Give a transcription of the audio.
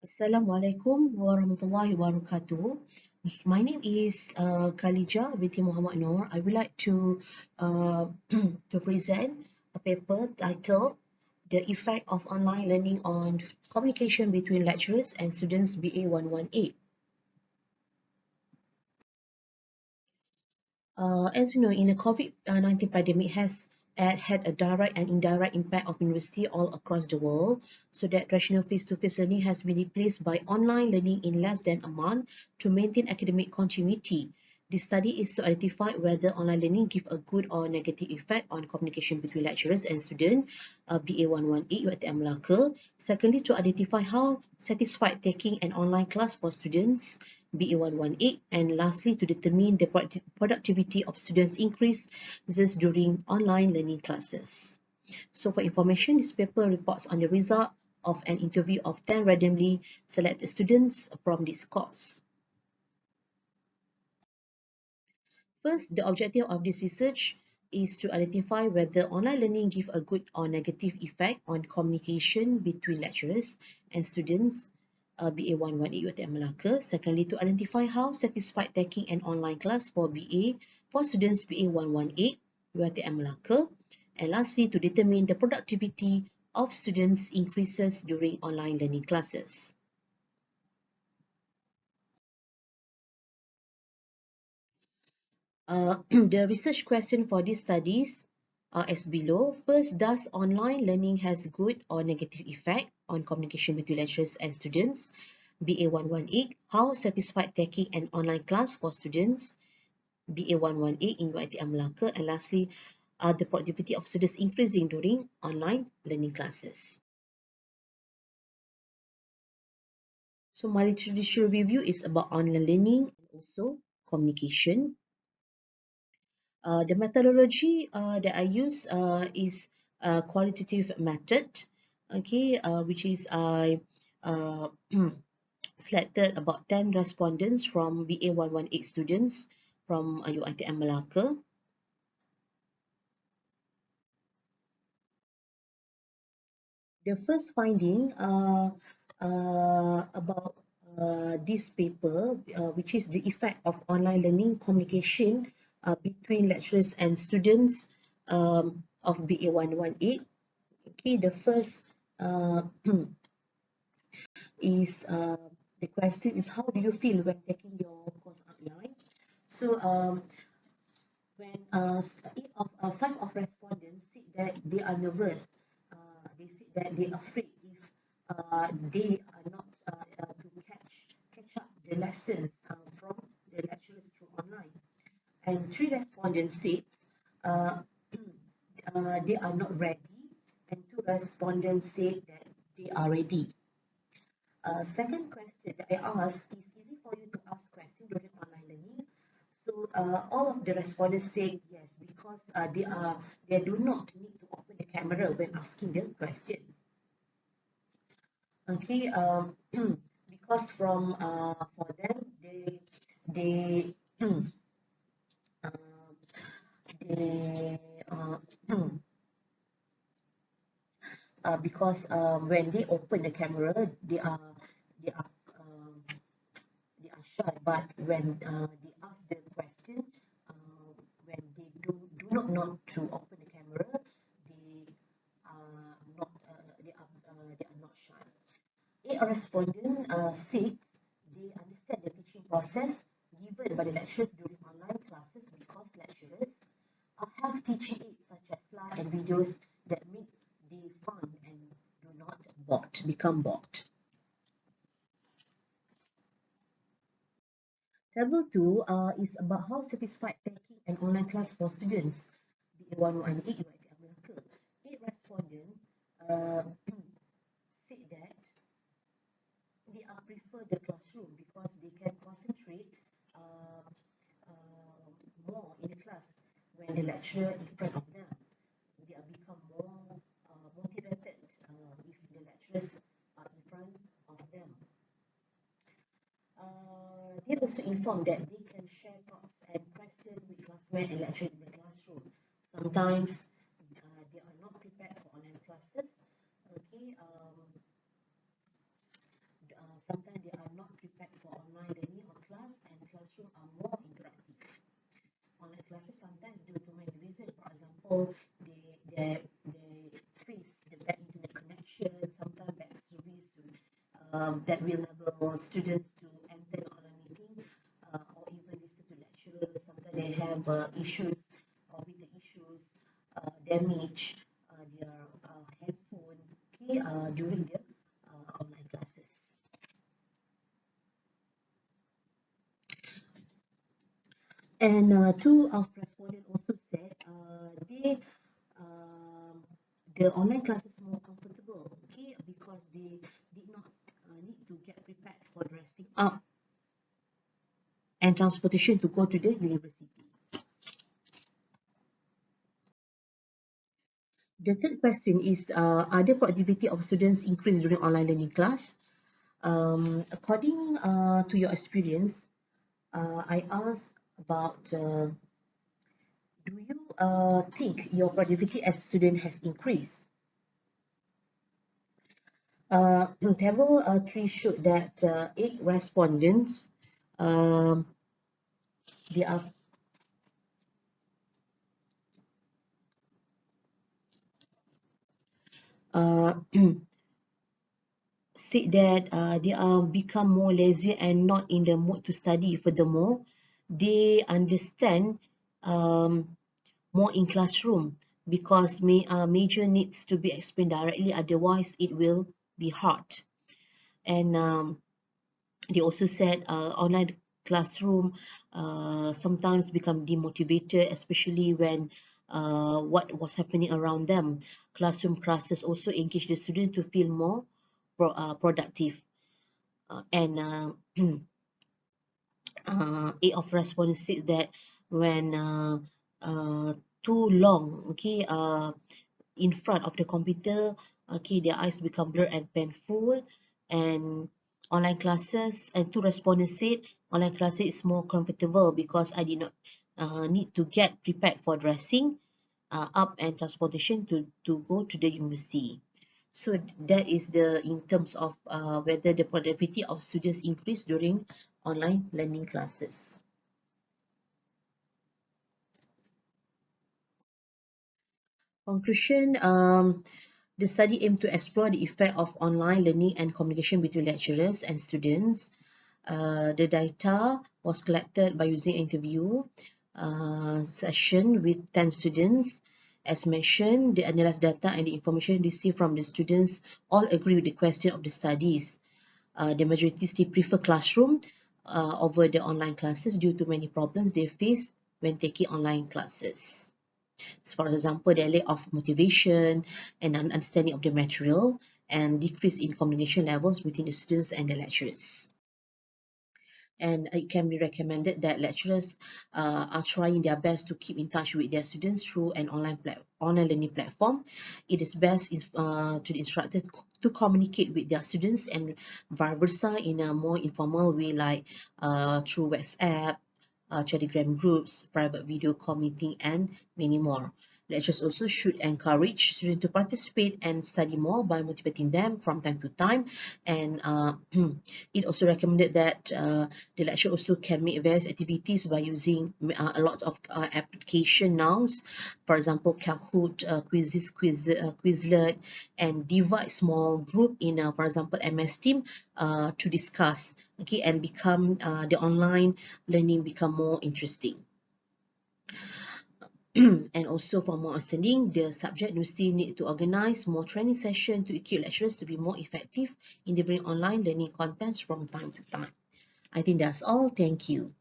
Assalamualaikum warahmatullahi wabarakatuh. My name is Khalija binti Muhammad Noor. I would like to to present a paper titled "The Effect of Online Learning on Communication Between Lecturers and Students BA 118." As we know, in the COVID-19 pandemic has had a direct and indirect impact of university all across the world, so that traditional face-to-face learning has been replaced by online learning in less than a month to maintain academic continuity. This study is to identify whether online learning give a good or negative effect on communication between lecturers and students, BA 118 UiTM Melaka. Secondly, to identify how satisfied taking an online class for students, BA 118, and lastly, to determine the productivity of students increases during online learning classes. So for information, this paper reports on the result of an interview of 10 randomly selected students from this course. First, the objective of this research is to identify whether online learning gives a good or negative effect on communication between lecturers and students, BA 118 UiTM Melaka. Secondly, to identify how satisfied taking an online class for students BA 118 UiTM Melaka. And lastly, to determine the productivity of students increases during online learning classes. The research question for these studies are as below. First, does online learning has good or negative effect on communication between lecturers and students? BA 118, how satisfied taking an online class for students? BA 118 in UiTM Melaka. And lastly, are the productivity of students increasing during online learning classes? So my literature review is about online learning and also communication. The methodology that I use is a qualitative method, okay, which is I selected about 10 respondents from BA 118 students from UiTM Melaka. The first finding about this paper, which is the effect of online learning communication between lecturers and students of BA 118. Okay, the first uh, is the question is, how do you feel when taking your course online? So when five of respondents said that they are nervous, they said that they are afraid if they are not to catch up the lessons from the lecturers through online. And three respondents said uh, they are not ready, and two respondents said that they are ready. Second question that I asked is easy for you to ask questions during online learning. So all of the respondents said yes, because they do not need to open the camera when asking the question. Okay, because from for them they uh, they because when they open the camera they are um, they are shy, but when they ask the question, when they do not know to open the camera, they are they are not shy. A respondent said they understand the teaching process given by the lecturers during online classes because lecturers have teaching aids such as slides and videos that make the fun and do not become bored. Level 2 is about how satisfied taking an online class for students. The 118 UiTM Melaka. 8 respondents uh, said that they prefer the classroom because they can concentrate uh, more in the class when the lecturer in front of them. They are become more motivated if the lecturers are in front of them. They also informed that they can share thoughts and questions with classmates and lecturers in the classroom. Sometimes they are not prepared for online classes. Okay, sometimes they are not prepared for online learning or class, and classroom are more interactive. Online classes sometimes due to many reasons. For example, they face the bad internet connection, sometimes bad service that will enable students to enter the online meeting or even listen to lecturers. Sometimes they have issues, computer issues, damage their headphone, okay, during the online classes. And two of respondents also said the online classes more comfortable, okay, because they did not need to get prepared for dressing up and transportation to go to the university. The third question is, are the productivity of students increased during online learning class? According to your experience, I asked about, do you think your productivity as a student has increased? Table 3 showed that 8 respondents, they are said that they are become more lazy and not in the mood to study. Furthermore, they understand more in classroom because major needs to be explained directly, otherwise it will be hard. And they also said online classroom sometimes become demotivated, especially when what was happening around them. Classroom classes also engage the student to feel more productive. And 8 of respondents said that when too long, okay, in front of the computer, okay, their eyes become blurred and painful. And online classes, and 2 respondents said online classes is more comfortable because I did not need to get prepared for dressing up and transportation to go to the university. So that is the in terms of whether the productivity of students increase during online learning classes. Conclusion, the study aimed to explore the effect of online learning and communication between lecturers and students. The data was collected by using interview session with 10 students. As mentioned, the analyzed data and the information received from the students all agree with the question of the studies. The majority still prefer classroom over the online classes due to many problems they face when taking online classes. For example, the lack of motivation and understanding of the material, and decrease in communication levels between the students and the lecturers. And it can be recommended that lecturers are trying their best to keep in touch with their students through an online learning platform. It is best to the instructor to communicate with their students and vice versa in a more informal way, like through WhatsApp, Telegram groups, private video call meeting, and many more. Lecturers also should encourage students to participate and study more by motivating them from time to time. And it also recommended that the lecturer also can make various activities by using a lot of application now. For example, Kahoot, quizzes, Quizlet, and divide small group in, for example, MS Team to discuss, okay, and become the online learning become more interesting. And also for more understanding the subject, university need to organize more training sessions to equip lecturers to be more effective in delivering online learning contents from time to time. I think that's all. Thank you.